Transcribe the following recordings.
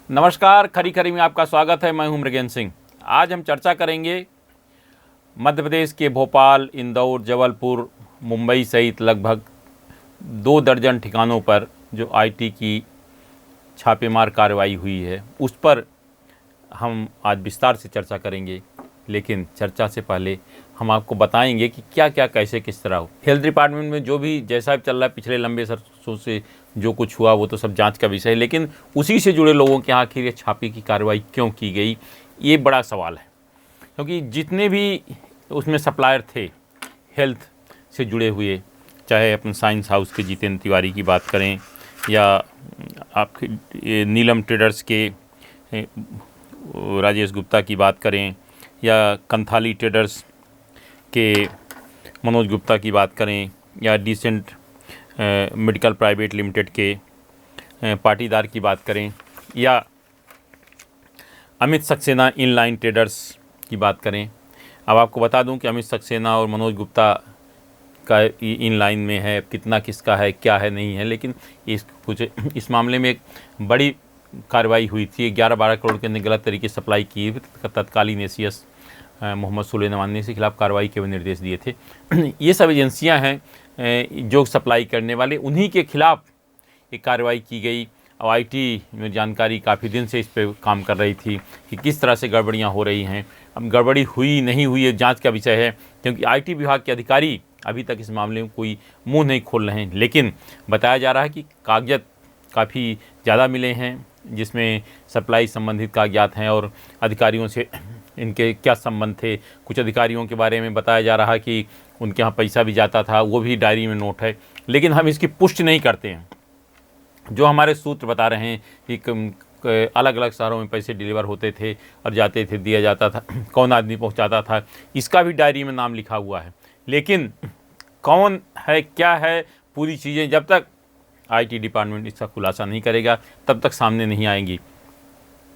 नमस्कार, खरी खरी में आपका स्वागत है। मैं हूं मृगेंद्र सिंह। आज हम चर्चा करेंगे मध्य प्रदेश के भोपाल, इंदौर, जबलपुर, मुंबई सहित लगभग 2 दर्जन ठिकानों पर जो आईटी की छापेमार कार्रवाई हुई है उस पर हम आज विस्तार से चर्चा करेंगे। लेकिन चर्चा से पहले हम आपको बताएंगे कि क्या क्या कैसे किस तरह हो। हेल्थ डिपार्टमेंट में जो भी जैसा चल रहा है, पिछले लंबे वर्षों से जो कुछ हुआ वो तो सब जांच का विषय है, लेकिन उसी से जुड़े लोगों के आखिर ये छापे की कार्रवाई क्यों की गई, ये बड़ा सवाल है। क्योंकि जितने भी उसमें सप्लायर थे हेल्थ से जुड़े हुए, चाहे अपन साइंस हाउस के जितेंद्र तिवारी की बात करें या आपके नीलम ट्रेडर्स के राजेश गुप्ता की बात करें या कंथाली ट्रेडर्स के मनोज गुप्ता की बात करें या डिसेंट मेडिकल प्राइवेट लिमिटेड के पाटीदार की बात करें या अमित सक्सेना इनलाइन ट्रेडर्स की बात करें। अब आपको बता दूं कि अमित सक्सेना और मनोज गुप्ता का इनलाइन में है, कितना किसका है, क्या है, नहीं है, लेकिन इस मामले में एक बड़ी कार्रवाई हुई थी। 11-12 करोड़ के गलत तरीके से सप्लाई की तत्कालीन एसीएस मोहम्मद सुलेमानी के खिलाफ कार्रवाई के निर्देश दिए थे। ये सब एजेंसियां हैं जो सप्लाई करने वाले, उन्हीं के खिलाफ एक कार्रवाई की गई। और आईटी में जानकारी काफ़ी दिन से इस पे काम कर रही थी कि किस तरह से गड़बड़ियां हो रही हैं। अब गड़बड़ी हुई नहीं हुई, ये जांच का विषय है, क्योंकि आईटी विभाग के अधिकारी अभी तक इस मामले में कोई मुंह नहीं खोल रहे हैं। लेकिन बताया जा रहा है कि कागजात काफ़ी ज़्यादा मिले हैं जिसमें सप्लाई संबंधित कागजात हैं और अधिकारियों से इनके क्या संबंध थे। कुछ अधिकारियों के बारे में बताया जा रहा है कि उनके यहाँ पैसा भी जाता था, वो भी डायरी में नोट है, लेकिन हम इसकी पुष्टि नहीं करते हैं। जो हमारे सूत्र बता रहे हैं कि अलग अलग शहरों में पैसे डिलीवर होते थे और जाते थे, दिया जाता था, कौन आदमी पहुंचाता था, इसका भी डायरी में नाम लिखा हुआ है। लेकिन कौन है, क्या है, पूरी चीज़ें जब तक आईटी डिपार्टमेंट इसका खुलासा नहीं करेगा तब तक सामने नहीं आएंगी।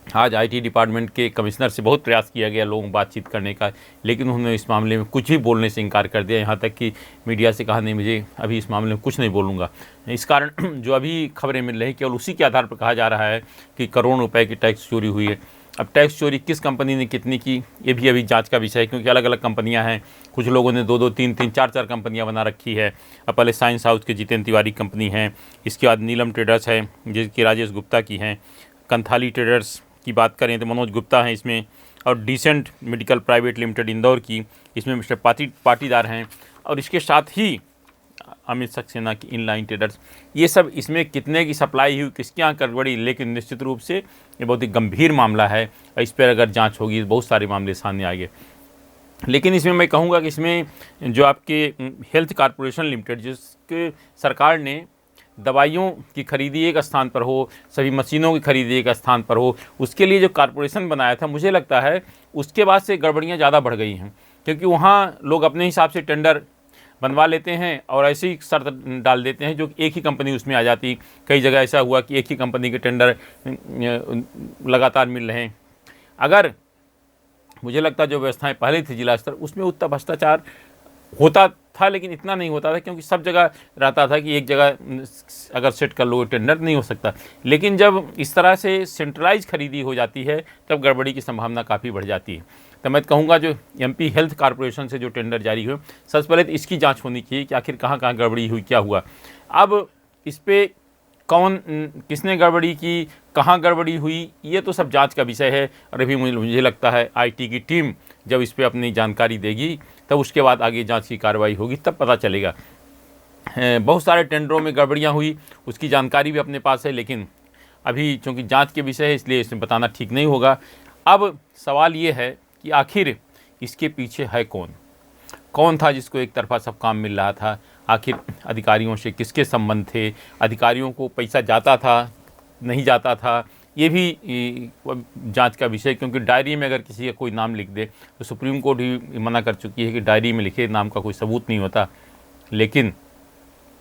आज आईटी डिपार्टमेंट के कमिश्नर से बहुत प्रयास किया गया लोगों बातचीत करने का, लेकिन उन्होंने इस मामले में कुछ भी बोलने से इनकार कर दिया। यहाँ तक कि मीडिया से कहा, नहीं, मुझे अभी इस मामले में कुछ नहीं बोलूँगा। इस कारण जो अभी खबरें मिल रही, केवल उसी के आधार पर कहा जा रहा है कि करोड़ों रुपए की टैक्स चोरी हुई है। अब टैक्स चोरी किस कंपनी ने कितनी की, ये भी अभी जांच का विषय है, क्योंकि अलग अलग कंपनियां हैं। कुछ लोगों ने 2-2, 3-3, 4-4 कंपनियां बना रखी है। अब पहले साइंस हाउस के जितेंद्र तिवारी कंपनी है, इसके बाद नीलम ट्रेडर्स है जिसकी राजेश गुप्ता की हैं, कंथाली ट्रेडर्स की बात करें तो मनोज गुप्ता हैं इसमें, और decent medical private limited Indore की, इसमें मिस्टर पाटीदार हैं, और इसके साथ ही अमित सक्सेना की इनलाइन ट्रेडर्स। ये सब इसमें कितने की सप्लाई हुई, किसके यहाँ गड़बड़ी, लेकिन निश्चित रूप से ये बहुत ही गंभीर मामला है और इस पर अगर जांच होगी तो बहुत सारे मामले सामने आएंगे। लेकिन इसमें मैं कहूँगा कि इसमें जो आपके हेल्थ कॉरपोरेशन लिमिटेड, जिसके सरकार ने दवाइयों की खरीदी एक स्थान पर हो, सभी मशीनों की खरीदी एक स्थान पर हो, उसके लिए जो कॉरपोरेशन बनाया था, मुझे लगता है उसके बाद से गड़बड़ियाँ ज़्यादा बढ़ गई हैं। क्योंकि वहाँ लोग अपने हिसाब से टेंडर बनवा लेते हैं और ऐसी शर्त डाल देते हैं जो एक ही कंपनी उसमें आ जाती। कई जगह ऐसा हुआ कि एक ही कंपनी के टेंडर लगातार मिल रहे हैं। अगर मुझे लगता है जो व्यवस्थाएं पहले थी जिला स्तर, उसमें उतना भ्रष्टाचार होता था, लेकिन इतना नहीं होता था, क्योंकि सब जगह रहता था कि एक जगह अगर सेट कर लो टेंडर नहीं हो सकता। लेकिन जब इस तरह से सेंट्रलाइज खरीदी हो जाती है तब गड़बड़ी की संभावना काफ़ी बढ़ जाती है। तो मैं कहूँगा जो एमपी हेल्थ कॉरपोरेशन से जो टेंडर जारी हुए, सबसे पहले तो इसकी जांच होनी चाहिए कि आखिर कहाँ कहाँ गड़बड़ी हुई, क्या हुआ। अब इस पर कौन किसने गड़बड़ी की, कहाँ गड़बड़ी हुई, ये तो सब जांच का विषय है। और अभी मुझे लगता है आईटी की टीम जब इस पर अपनी जानकारी देगी तब उसके बाद आगे जांच की कार्रवाई होगी, तब पता चलेगा। बहुत सारे टेंडरों में गड़बड़ियाँ हुई, उसकी जानकारी भी अपने पास है, लेकिन अभी चूँकि जांच के विषय है इसलिए इसे बताना ठीक नहीं होगा। अब सवाल ये है कि आखिर इसके पीछे है कौन, कौन था जिसको एक तरफा सब काम मिल रहा था। आखिर अधिकारियों से किसके संबंध थे, अधिकारियों को पैसा जाता था, नहीं जाता था, ये भी जांच का विषय। क्योंकि डायरी में अगर किसी का कोई नाम लिख दे तो सुप्रीम कोर्ट भी मना कर चुकी है कि डायरी में लिखे नाम का कोई सबूत नहीं होता। लेकिन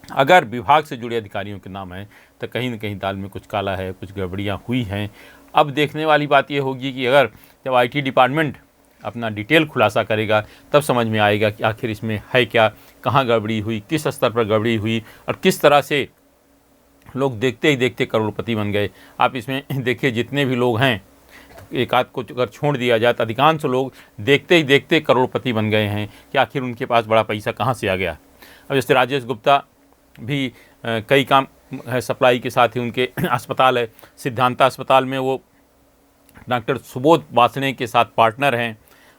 अगर विभाग से जुड़े अधिकारियों के नाम हैं तो कहीं ना कहीं दाल में कुछ काला है, कुछ गड़बड़ियाँ हुई हैं। अब देखने वाली बात ये होगी कि अगर जब आईटी डिपार्टमेंट अपना डिटेल खुलासा करेगा तब समझ में आएगा कि आखिर इसमें है क्या, कहाँ गड़बड़ी हुई, किस स्तर पर गड़बड़ी हुई और किस तरह से लोग देखते ही देखते करोड़पति बन गए। आप इसमें देखिए जितने भी लोग हैं, एक आध को अगर छोड़ दिया जाए तो अधिकांश लोग देखते ही देखते करोड़पति बन गए हैं कि आखिर उनके पास बड़ा पैसा कहाँ से आ गया। अब जैसे राजेश गुप्ता भी कई काम है सप्लाई के साथ ही उनके अस्पताल है, सिद्धांता अस्पताल में वो डॉक्टर सुबोध वासने के साथ पार्टनर हैं,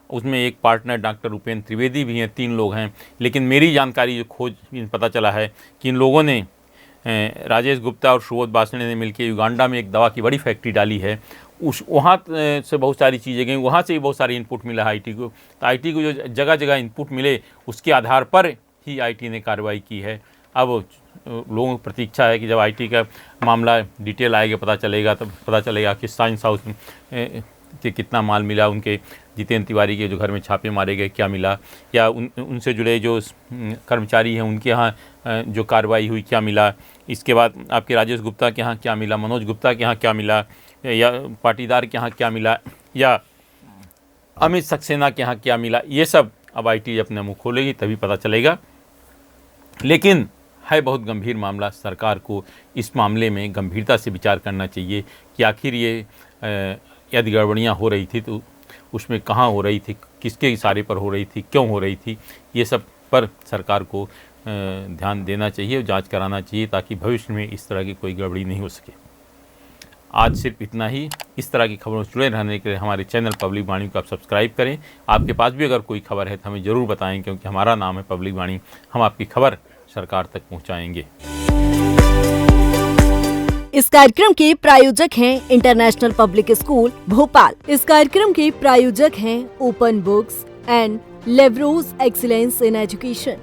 उसमें एक पार्टनर डॉक्टर उपेंद्र त्रिवेदी भी हैं, 3 लोग हैं। लेकिन मेरी जानकारी जो खोज पता चला है कि इन लोगों ने राजेश गुप्ता और सुबोध वासने ने मिलकर युगांडा में एक दवा की बड़ी फैक्ट्री डाली है। उस वहाँ से बहुत सारी चीज़ें गई, वहाँ से भी बहुत सारी इनपुट मिला है आईटी को। तो आईटी को जो जगह जगह इनपुट मिले उसके आधार पर ही आईटी ने कार्रवाई की है। अब लोगों की प्रतीक्षा है कि जब आईटी का मामला डिटेल आएगा पता चलेगा, तब पता चलेगा कि साइंस हाउस से कितना माल मिला, उनके जितेंद्र तिवारी के जो घर में छापे मारे गए क्या मिला, या उनसे जुड़े जो कर्मचारी हैं उनके यहाँ जो कार्रवाई हुई क्या मिला। इसके बाद आपके राजेश गुप्ता के यहाँ क्या मिला, मनोज गुप्ता के यहाँ क्या मिला, या पाटीदार के यहाँ क्या मिला, या अमित सक्सेना के यहाँ क्या मिला। ये सब अब आईटी अपने मुँह खोलेगी तभी पता चलेगा। लेकिन है बहुत गंभीर मामला, सरकार को इस मामले में गंभीरता से विचार करना चाहिए कि आखिर ये यदि गड़बड़ियाँ हो रही थी तो उसमें कहाँ हो रही थी, किसके इशारे पर हो रही थी, क्यों हो रही थी, ये सब पर सरकार को ध्यान देना चाहिए, जांच कराना चाहिए ताकि भविष्य में इस तरह की कोई गड़बड़ी नहीं हो सके। आज सिर्फ इतना ही। इस तरह की खबरों से जुड़े रहने के लिए हमारे चैनल पब्लिक वाणी को आप सब्सक्राइब करें। आपके पास भी अगर कोई खबर है तो हमें ज़रूर बताएं, क्योंकि हमारा नाम है पब्लिक वाणी। हम आपकी खबर सरकार तक पहुंचाएंगे। इस कार्यक्रम के प्रायोजक हैं इंटरनेशनल पब्लिक स्कूल भोपाल। इस कार्यक्रम के प्रायोजक हैं ओपन बुक्स एंड लेवरोज एक्सीलेंस इन एजुकेशन।